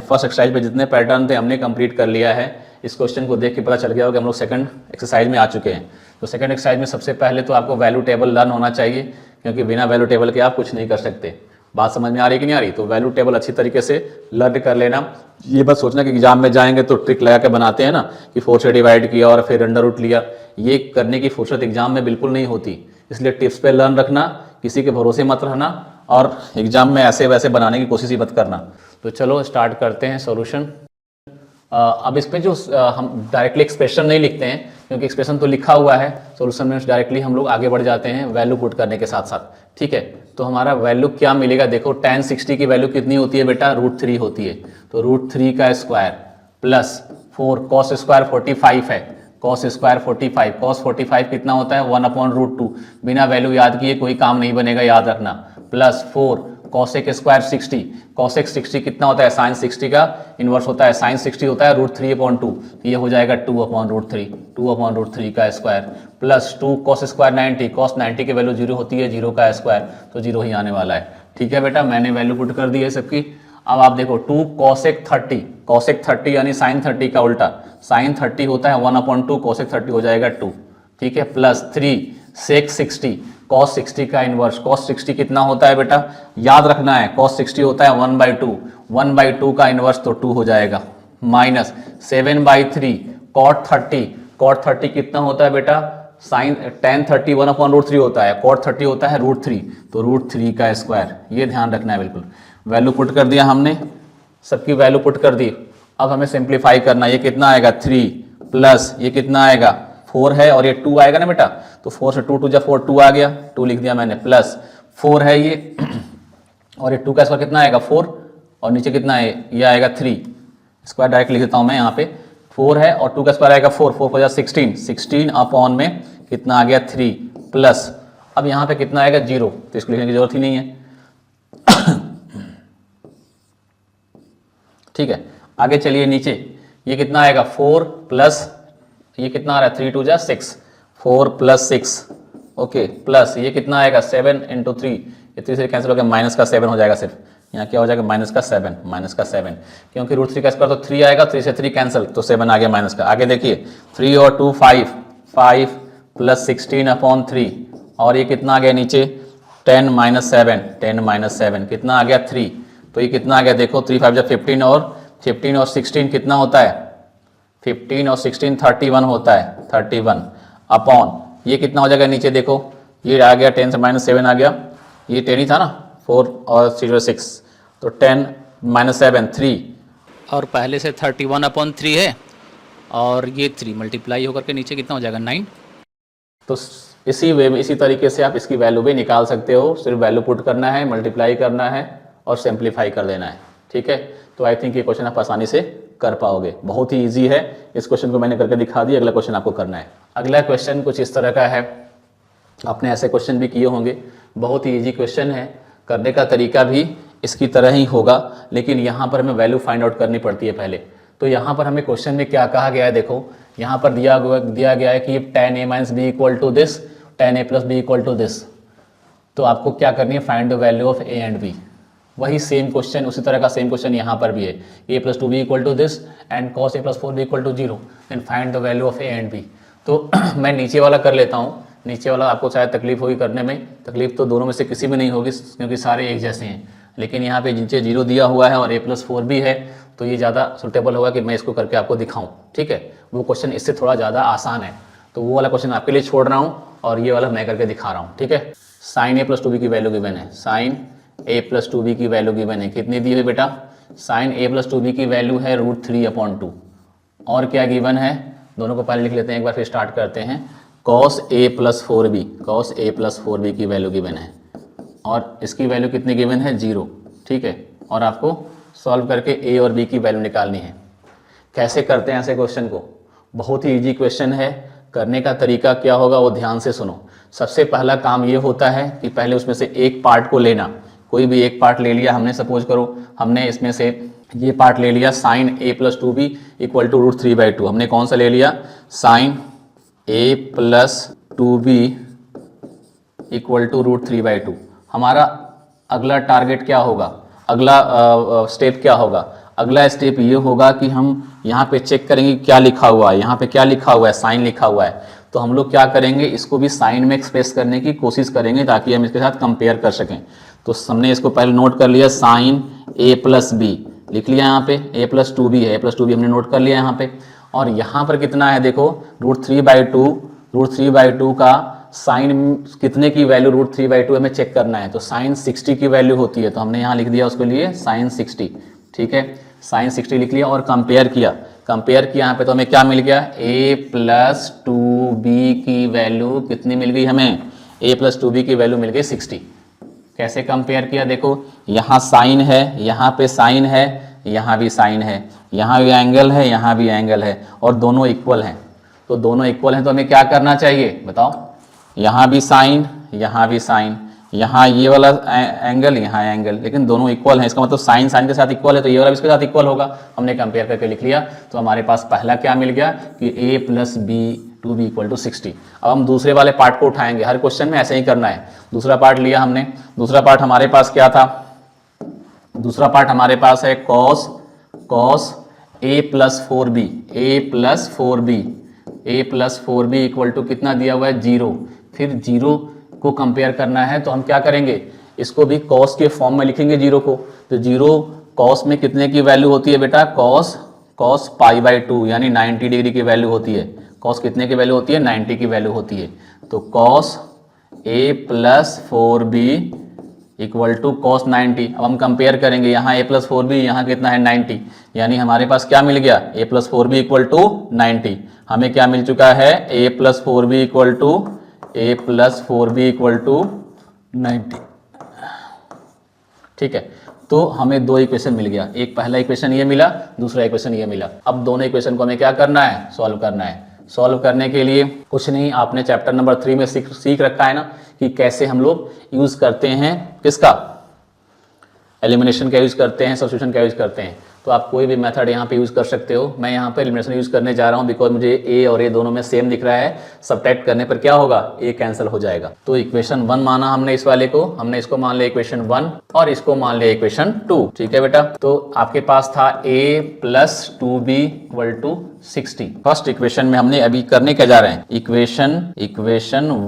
First exercise में जितने pattern थे हमने कंप्लीट कर लिया है। इस क्वेश्चन को देख के पता चल गया होगा कि हम लोग सेकंड एक्सरसाइज में आ चुके हैं। तो सेकंड एक्सरसाइज में सबसे पहले तो आपको वैल्यू टेबल लर्न होना चाहिए, क्योंकि बिना वैल्यू टेबल के आप कुछ नहीं कर सकते। बात समझ में आ रही कि नहीं आ रही? तो वैल्यू टेबल अच्छी तरीके से लर्न कर लेना। ये बस सोचना कि एग्जाम में जाएंगे तो ट्रिक लगा के बनाते हैं ना कि 4 से डिवाइड किया और फिर अंडर रूट लिया, ये करने की फुर्सत एग्जाम में बिल्कुल नहीं होती। इसलिए टिप्स पे लर्न रखना, किसी के भरोसे मत रहना और एग्जाम में ऐसे वैसे बनाने की कोशिश ही मत करना। तो चलो स्टार्ट करते हैं सॉल्यूशन। अब इस पे जो हम डायरेक्टली एक्सप्रेशन नहीं लिखते हैं, क्योंकि एक्सप्रेशन तो लिखा हुआ है, सॉल्यूशन में डायरेक्टली हम लोग आगे बढ़ जाते हैं वैल्यू पुट करने के साथ साथ। ठीक है, तो हमारा वैल्यू क्या मिलेगा? देखो tan 60 की वैल्यू कितनी होती है बेटा? √3 होती है। तो √3 का स्क्वायर प्लस 4 cos स्क्वायर 45 है, cos स्क्वायर 45, cos 45 कितना होता है? 1/√2। बिना वैल्यू याद किए कोई काम नहीं बनेगा, याद रखना। प्लस 4 cosec स्क्वायर 60, cosec 60 कितना होता है? sin 60 का इन्वर्स होता है, sin 60 होता है √3/2, ये हो जाएगा 2/√3, 2/√3 का square plus 2 cos square 90, cos 90 की वैल्यू 0 होती है, 0 का स्क्वायर, तो 0 ही आने वाला है। ठीक है बेटा, मैंने वैल्यू पुट कर दी है सबकी। अब आप देखो 2 cosec 30, cosec 30 यानी sin 30 का उल्टा, sin 30 होता है 1/2, cosec 30 हो जाएगा 2। ठीक है, प्लस 3 sec 60, cos 60 का इनवर्स, cos 60 कितना होता है बेटा? याद रखना है, cos 60 होता है 1/2, 1/2 का इनवर्स तो 2 हो जाएगा, माइनस 7/3 cot 30, cot 30 कितना होता है बेटा? साइन tan 30 1/√3 होता है, cot 30 होता है √3, तो √3 का स्क्वायर, ये ध्यान रखना है बिल्कुल। वैल्यू पुट कर दिया हमने, सबकी वैल्यू पुट कर दी। अब हमें सिंप्लीफाई करना, ये कितना आएगा? 3 प्लस ये कितना आएगा? 4 है और ये 2 आएगा ना बेटा, तो 4 से 2 2 जा 4, 2 आ गया, 2 लिख दिया मैंने, प्लस 4 है ये और ये 2 का स्क्वायर कितना आएगा? 4, और नीचे कितना है? ये आएगा 3, स्क्वायर डायरेक्ट लिख देता हूँ मैं यहाँ पे। 4 है और 2 का स्क्वायर आएगा 4, 4 को जा 16, 16 अपॉन में कितना आ गया? 3, प्लस अब यहाँ पे कितना आएगा? 0, तो इसको लिखने की जरूरत ही नहीं है। ठीक है, आगे चलिए नीचे, ये कितना आएगा? 4 प्लस ये कितना आ रहा है? 3 2 जा 6, 4 प्लस 6, ओके, प्लस ये कितना आएगा? 7 × 3, ये 3 से कैंसिल हो गया, माइनस का 7 हो जाएगा सिर्फ, यहाँ क्या हो जाएगा? माइनस का 7, माइनस का 7, क्योंकि √3 का स्क्वायर तो 3 आएगा, 3 से 3 कैंसिल, तो 7 आ गया माइनस का। आगे देखिए 3 और 2 5, 5 प्लस 16/3, और ये कितना आ गया नीचे? 10 - 7, 10 - 7 कितना आ गया? 3, तो ये कितना आ गया? देखो 3 5 जब 15 और 16 कितना होता है? 15 और 16 31 होता है, 31 अपॉन ये कितना हो जाएगा? नीचे देखो ये आ गया 10 से -7 आ गया, ये 10 ही था ना, 4 और 0 6, तो 10 - 7 3, और पहले से 31/3 है और ये 3 मल्टीप्लाई होकर के नीचे कितना हो जाएगा? 9। तो इसी वे में, इसी तरीके से आप इसकी वैल्यू भी निकाल सकते हो। सिर्फ वैल्यू पुट करना है, मल्टीप्लाई करना है और सिंप्लीफाई कर देना है। ठीक है, तो आई थिंक ये क्वेश्चन आप आसानी से कर पाओगे, बहुत ही इजी है। इस क्वेश्चन को मैंने करके दिखा दिया, अगला क्वेश्चन आपको करना है। अगला क्वेश्चन कुछ इस तरह का है, आपने ऐसे क्वेश्चन भी किए होंगे, बहुत ही इजी क्वेश्चन है, करने का तरीका भी इसकी तरह ही होगा, लेकिन यहाँ पर हमें वैल्यू फाइंड आउट करनी पड़ती है पहले। तो यहाँ पर हमें क्वेश्चन में क्या कहा गया है? देखो यहाँ पर दिया गया है कि tan a - b equal to this, tan a + b equal to this. तो आपको क्या करनी है? Find the value of a and b। वही सेम क्वेश्चन, उसी तरह का सेम क्वेश्चन यहाँ पर भी है, a + 2b equal to this and cos a + 4b equal to 0, then find the value of a and b। तो मैं नीचे वाला कर लेता हूँ, नीचे वाला आपको शायद तकलीफ होगी करने में, तकलीफ तो दोनों में से किसी में नहीं होगी क्योंकि सारे एक जैसे हैं, लेकिन यहाँ पे नीचे 0 दिया हुआ है और a + 4 भी है, तो ये ज़्यादा सुटेबल होगा कि मैं इसको करके आपको दिखाऊं। ठीक है, वो क्वेश्चन इससे थोड़ा ज़्यादा आसान है, तो वो वाला क्वेश्चन आपके लिए छोड़ रहा हूँ और ये वाला मैं करके दिखा रहा हूँ। ठीक है, sin a + 2b की वैल्यू गिवन है, sin a + 2b की वैल्यू गिवन है, कितनी दी है बेटा? sin a + 2b की वैल्यू है √3/2, और क्या गिवन है? दोनों को पहले लिख लेते हैं एक बार, फिर स्टार्ट करते हैं। cos a + 4b, cos a + 4b की वैल्यू गिवन है, और इसकी वैल्यू कितनी गिवन है? 0। ठीक है, और आपको सॉल्व करके a और b की वैल्यू निकालनी है। कैसे करते हैं ऐसे क्वेश्चन को? बहुत ही इजी क्वेश्चन है, करने का तरीका क्या होगा वो ध्यान से सुनो। सबसे पहला काम ये होता है कि पहले उसमें से एक पार्ट को लेना, कोई भी एक पार्ट ले लिया हमने, सपोज करो हमने इसमें से ये पार्ट ले लिया sin a + 2b equal to √3/2। हमने कौन सा ले लिया? sin a + 2b equal to √3/2। हमारा अगला टारगेट क्या होगा? अगला स्टेप क्या होगा? अगला स्टेप ये होगा कि हम यहाँ पे चेक करेंगे क्या लिखा हुआ है, यहाँ पे क्या लिखा हुआ है, साइन लिखा हुआ है। तो हम लोग क्या करेंगे, इसको भी साइन में एक्सप्रेस करने की कोशिश करेंगे ताकि हम इसके साथ कंपेयर कर सकें। तो हमने इसको पहले नोट कर लिया, साइन a प्लस बी लिख लिया यहाँ पे, a प्लस 2b है, a प्लस 2b हमने नोट कर लिया यहाँ पे। और यहाँ पर कितना है देखो, √3/2 का साइन कितने की वैल्यू, √3/2 हमें चेक करना है। तो साइन 60 की वैल्यू होती है, तो हमने यहाँ लिख दिया उसके लिए साइन 60। ठीक है, साइन 60 लिख लिया और कंपेयर किया यहाँ पे, तो हमें क्या मिल गया, a प्लस 2b की वैल्यू कितनी मिल गई हमें, a प्लस 2b की वैल्यू मिल गई 60। कैसे कंपेयर किया देखो, यहाँ साइन है, यहाँ पे साइन है, यहाँ भी साइन है, यहाँ भी एंगल है, यहाँ भी एंगल है, और दोनों इक्वल हैं। तो दोनों इक्वल हैं तो हमें क्या करना चाहिए बताओ, यहाँ भी साइन, यहाँ भी साइन, यहाँ ये वाला एंगल, यहाँ एंगल, लेकिन दोनों इक्वल हैं, इसका मतलब साइन साइन के साथ इक्वल है तो ये वाला भी इसके साथ इक्वल होगा। हमने कंपेयर करके लिख लिया, तो हमारे पास पहला क्या मिल गया कि a plus b 2b equal to 60। अब हम दूसरे वाले पार्ट को उठाएंगे, हर क्वेश्चन में ऐसे ही करना है। दूसरा पार्ट लिया हमने, दूसरा पार्ट हमारे पास क्या था, दूसरा पार्ट हमारे पास है cos a plus 4b, a plus 4b equal to कितना दिया हुआ है 0। फिर 0 को कंपेयर करना है तो हम क्या करेंगे, इसको भी कॉस के फॉर्म में लिखेंगे 0 को। तो 0 कॉस में कितने की वैल्यू होती है बेटा, कॉस π/2 यानी 90 डिग्री की वैल्यू होती है। कॉस कितने की वैल्यू होती है, 90 की वैल्यू होती है। तो cos a plus 4b equal to cos 90। अब हम कंपेयर करेंगे, यहाँ a प्लस 4b, यहाँ कितना है 90, यानी हमारे पास क्या मिल गया, a plus 4b equal to 90। हमें क्या मिल चुका है, a plus 4b equal to 90। ठीक है, तो हमें दो इक्वेशन मिल गया, एक पहला इक्वेशन ये मिला, दूसरा इक्वेशन ये मिला। अब दोनों इक्वेशन को हमें क्या करना है, सॉल्व करना है। सॉल्व करने के लिए कुछ नहीं, आपने चैप्टर नंबर 3 में सीख रखा है ना कि कैसे हम लोग यूज करते हैं किसका, एलिमिनेशन का यूज करते हैं, सब्स्टिट्यूशन का यूज करते हैं। तो आप कोई भी मेथड यहाँ पे यूज कर सकते हो। मैं यहाँ पे एलिमिनेशन यूज करने जा रहा हूँ बिकॉज मुझे a और a दोनों में सेम दिख रहा है। सब्ट्रैक्ट करने पर क्या होगा, a कैंसिल हो जाएगा। तो इक्वेशन 1 माना हमने इस वाले को, हमने इसको मान लिया इक्वेशन 1 और इसको मान लिया इक्वेशन 2। ठीक है बेटा, तो आपके पास था a plus 2b equal to 60। First equation में हमने अभी करने क्या जा रहे हैं, इक्वेशन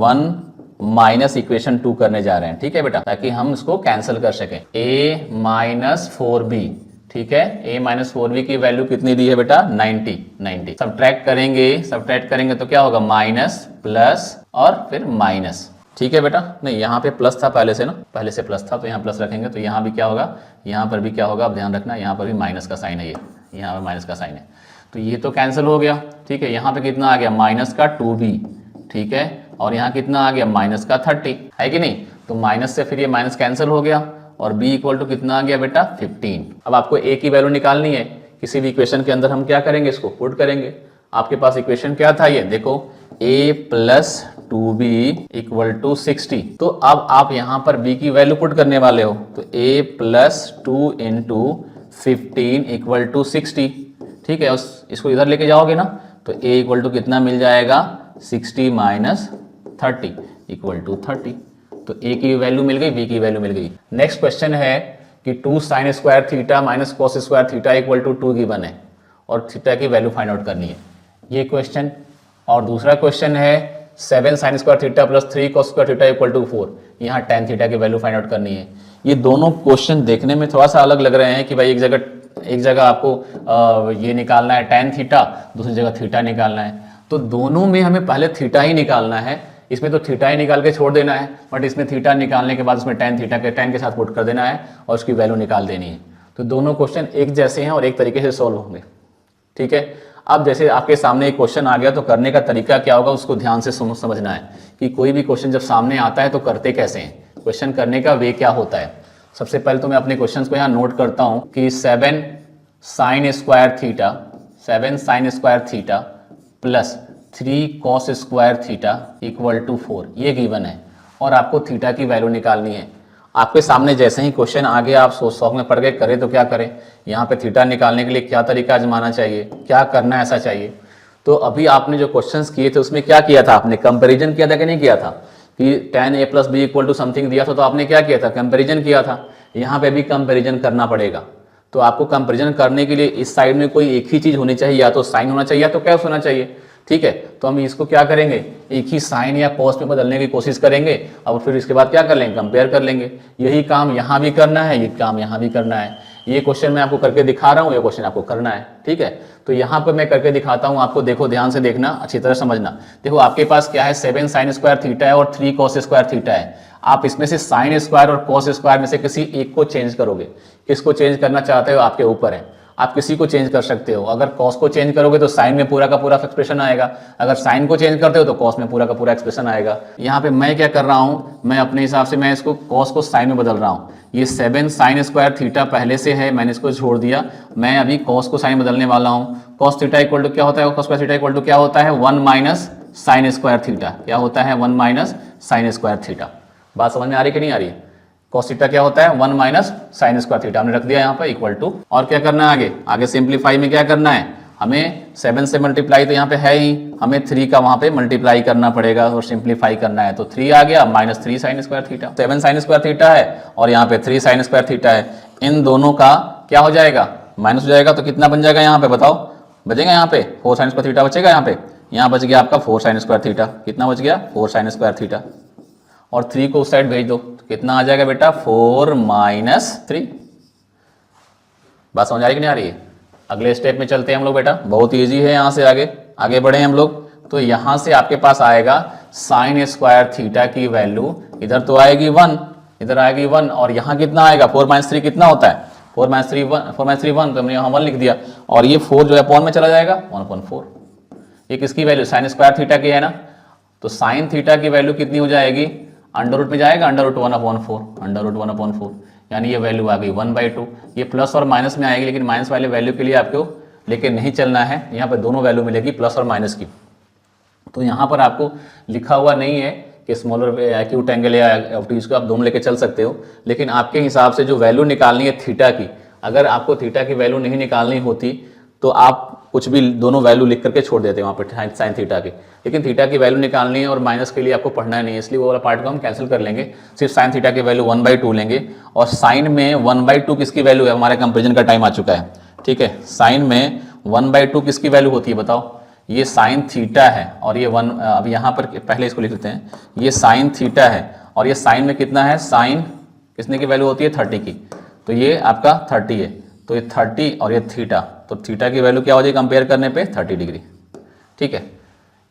1 माइनस इक्वेशन 2 करने जा रहे हैं। ठीक है बेटा, ताकि हम इसको कैंसिल कर सकें। a माइनस 4b, ठीक है, a माइनस 4b की वैल्यू कितनी दी है बेटा, 90। सब्ट्रैक्ट करेंगे तो क्या होगा, माइनस प्लस और फिर माइनस। ठीक है बेटा, नहीं यहाँ पे प्लस था पहले से ना, पहले से प्लस था तो यहाँ प्लस रखेंगे, तो यहाँ भी क्या होगा, यहाँ पर भी क्या होगा, अब ध्यान रखना यहाँ पर भी माइनस का साइन है, ये यहाँ पर माइनस का साइन है, तो ये तो कैंसिल हो गया। ठीक है, यहाँ पे कितना आ गया, माइनस का 2b, ठीक है, और यहाँ कितना आ गया, माइनस का 30, है कि नहीं। तो माइनस से फिर ये माइनस कैंसिल हो गया और b इक्वल टू कितना आ गया बेटा, 15। अब आपको a की वैल्यू निकालनी है, किसी भी इक्वेशन के अंदर हम क्या करेंगे, इसको पुट करेंगे। आपके पास इक्वेशन क्या था, ये देखो a plus 2b equal to 60। तो अब आप यहाँ पर b की वैल्यू पुट करने वाले हो, तो a plus 2 into 15 equal to 60। ठीक है, इसको इधर लेके जाओगे ना, तो a इक्वल टू कितना मिल जाएगा, 60 माइनस 30 इक्वल टू 30। तो a की वैल्यू मिल गई, b की वैल्यू मिल गई। नेक्स्ट क्वेश्चन है कि 2 sine square theta minus cos square theta equal to 2 given है और थीटा की वैल्यू फाइंड आउट करनी है, ये क्वेश्चन। और दूसरा क्वेश्चन है 7 sine square theta plus 3 cos square theta equal to 4, यहाँ tan थीटा की वैल्यू फाइंड आउट करनी है। ये दोनों क्वेश्चन देखने में थोड़ा सा अलग लग रहे हैं कि भाई एक जगह आपको ये निकालना है tan थीटा, दूसरी जगह थीटा निकालना है। तो दोनों में हमें पहले थीटा ही निकालना है, इसमें तो थीटा ही निकाल के छोड़ देना है, बट इसमें थीटा निकालने के बाद उसमें tan थीटा के tan के साथ पुट कर देना है और उसकी वैल्यू निकाल देनी है। तो दोनों क्वेश्चन एक जैसे हैं और एक तरीके से सॉल्व होंगे। ठीक है, अब जैसे आपके सामने एक क्वेश्चन आ गया तो करने का तरीका क्या होगा, उसको ध्यान से समझना है कि कोई भी क्वेश्चन जब सामने आता है तो करते कैसे हैं, क्वेश्चन करने का वे क्या होता है। सबसे पहले तो मैं अपने क्वेश्चन को यहाँ नोट करता हूँ कि 7 sine square theta plus 3 cos square theta equal to 4, ये गिवन है और आपको थीटा की वैल्यू निकालनी है। आपके सामने जैसे ही क्वेश्चन आ गया, आप शौक में पड़ गए, करें तो क्या करें, यहाँ पे थीटा निकालने के लिए क्या तरीका आजमाना चाहिए, क्या करना ऐसा चाहिए। तो अभी आपने जो क्वेश्चंस किए थे उसमें क्या किया था, आपने कंपैरिजन किया था कि नहीं किया था, कि tan a plus b equal to something दिया था तो आपने क्या किया था, कंपैरिजन किया था। यहाँ पे भी कंपैरिजन करना पड़ेगा। तो आपको कंपेरिजन करने के लिए इस साइड में कोई एक ही चीज़ होनी चाहिए, या तो साइन होना चाहिए या तो कॉस होना चाहिए। ठीक है, तो हम इसको क्या करेंगे, एक ही साइन या कॉस में बदलने की कोशिश करेंगे और फिर इसके बाद क्या कर लेंगे, कंपेयर कर लेंगे। यही काम यहाँ भी करना है, ये काम यहाँ भी करना है। ये क्वेश्चन मैं आपको करके दिखा रहा हूँ, ये क्वेश्चन आपको करना है। ठीक है, तो यहाँ पर मैं करके दिखाता हूँ आपको, देखो ध्यान से देखना, अच्छी तरह समझना। देखो आपके पास क्या है, 7 sin स्क्वायर थीटा है और 3 cos स्क्वायर थीटा है। आप इसमें से साइन स्क्वायर और कॉस स्क्वायर में से किसी एक को चेंज करोगे। किसको चेंज करना चाहते हो आपके ऊपर है, आप किसी को चेंज कर सकते हो। अगर कॉस को चेंज करोगे तो साइन में पूरा का पूरा एक्सप्रेशन आएगा, अगर साइन को चेंज करते हो तो कॉस में पूरा का पूरा एक्सप्रेशन आएगा। यहाँ पे मैं क्या कर रहा हूँ, मैं अपने हिसाब से मैं इसको कॉस को साइन में बदल रहा हूँ। ये 7 sin स्क्वायर थीटा पहले से है, मैंने इसको छोड़ दिया, मैं अभी कॉस को साइन बदलने वाला हूँ। कॉस थीटा इक्वल टू क्या होता है, cos square theta equal to क्या होता है, 1 माइनस साइन स्क्वायर थीटा। क्या होता है, 1 माइनस साइन स्क्वायर थीटा। बात समझ में आ रही कि नहीं आ रही है। कॉस थीटा क्या होता है, 1 माइनस साइन स्क्वायर थीटा, हमने रख दिया यहाँ पर इक्वल टू। और क्या करना है आगे सिंप्लीफाई में क्या करना है, हमें 7 से मल्टीप्लाई तो यहाँ पे है ही, हमें 3 का वहाँ पे मल्टीप्लाई करना पड़ेगा और सिंप्लीफाई करना है। तो 3 आ गया minus 3 sin square theta. 7 sin square theta है और यहाँ पे 3 sin स्क्वायर थीटा है, इन दोनों का क्या हो जाएगा, माइनस हो जाएगा। तो कितना बन जाएगा यहाँ पे बताओ, बचेगा यहाँ पे 4 sin स्क्वायर थीटा बचेगा। यहाँ बच गया आपका 4 sin स्क्वायर थीटा। कितना बच गया, 4 sin स्क्वायर थीटा। और 3 को उस साइड भेज दो, तो कितना आ जाएगा बेटा, 4 माइनस 3। बात समझ आ रही कि नहीं आ रही है। अगले स्टेप में चलते हैं हम लोग बेटा, बहुत ईजी है, यहाँ से आगे बढ़े हम लोग। तो यहाँ से आपके पास आएगा साइन स्क्वायर थीटा की वैल्यू, इधर तो आएगी 1, इधर आएगी 1, और यहाँ कितना आएगा, 4 माइनस 3 कितना होता है, 4 माइनस 3 1, तो हमने यहाँ 1 लिख दिया। और ये 4 जो है अपॉन में चला जाएगा, 1/4। ये किसकी वैल्यू, साइन स्क्वायर थीटा की है ना। तो साइन थीटा की वैल्यू कितनी हो जाएगी, अंडर रूट में जाएगा, अंडर रूट 1/4, अंडर रूट 1/4, यानी ये वैल्यू आ गई 1/2। ये प्लस और माइनस में आएगी, लेकिन माइनस वाले वैल्यू के लिए आपको लेके नहीं चलना है, यहाँ पर दोनों वैल्यू मिलेगी प्लस और माइनस की। तो यहाँ पर आपको लिखा हुआ नहीं है कि स्मॉलर एक्यूट एंगल या ऑब्ट्यूज को आप दोनों लेके चल सकते हो, लेकिन आपके हिसाब से जो वैल्यू निकालनी है थीटा की, अगर आपको थीटा की वैल्यू नहीं निकालनी होती तो आप कुछ भी दोनों वैल्यू लिख करके छोड़ देते हैं वहाँ पर साइन थीटा की। लेकिन थीटा की वैल्यू निकालनी है और माइनस के लिए आपको पढ़ना नहीं है, इसलिए वो वाला पार्ट को हम कैंसिल कर लेंगे, सिर्फ साइन थीटा की वैल्यू 1/2 लेंगे। और साइन में 1/2 किसकी वैल्यू है, हमारे कंपेरिजन का टाइम आ चुका है। ठीक है, साइन में 1/2 किसकी वैल्यू होती है बताओ, ये साइन थीटा है और ये 1, अब यहाँ पर पहले इसको लिख लेते हैं, ये साइन थीटा है और ये साइन में कितना है, साइन किसने की वैल्यू होती है 30 की, तो ये आपका 30 है, तो ये 30 और ये थीटा, तो थीटा की वैल्यू क्या हो जाएगी कंपेयर करने पे 30 डिग्री। ठीक है,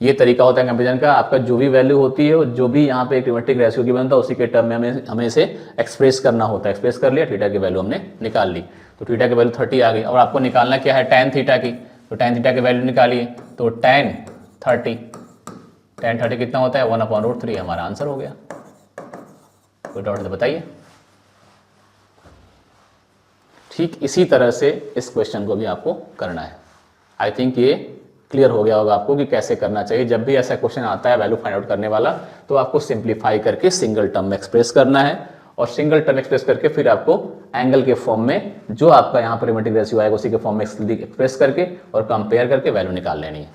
ये तरीका होता है कंपेरिजन का। आपका जो भी वैल्यू होती है और जो भी यहाँ पे ट्रिमेट्रिक रेशियो की बनता है उसी के टर्म में हमें इसे एक्सप्रेस करना होता है। एक्सप्रेस कर लिया, थीटा की वैल्यू हमने निकाल ली, तो थीटा की वैल्यू 30 आ गई। और आपको निकालना क्या है, tan थीटा की, तो tan थीटा की वैल्यू निकालिए, तो tan 30 कितना होता है, 1/√3, हमारा आंसर हो गया। कोई डाउट तो बताइए। ठीक इसी तरह से इस क्वेश्चन को भी आपको करना है। आई थिंक ये क्लियर हो गया होगा आपको कि कैसे करना चाहिए। जब भी ऐसा क्वेश्चन आता है वैल्यू फाइंड आउट करने वाला, तो आपको सिंप्लीफाई करके सिंगल टर्म में एक्सप्रेस करना है, और सिंगल टर्म एक्सप्रेस करके फिर आपको एंगल के फॉर्म में जो आपका यहाँ पर ट्रिमेट्रिक रेशियो आएगा उसी के फॉर्म में एक्सप्रेस करके और कंपेयर करके वैल्यू निकाल लेनी है।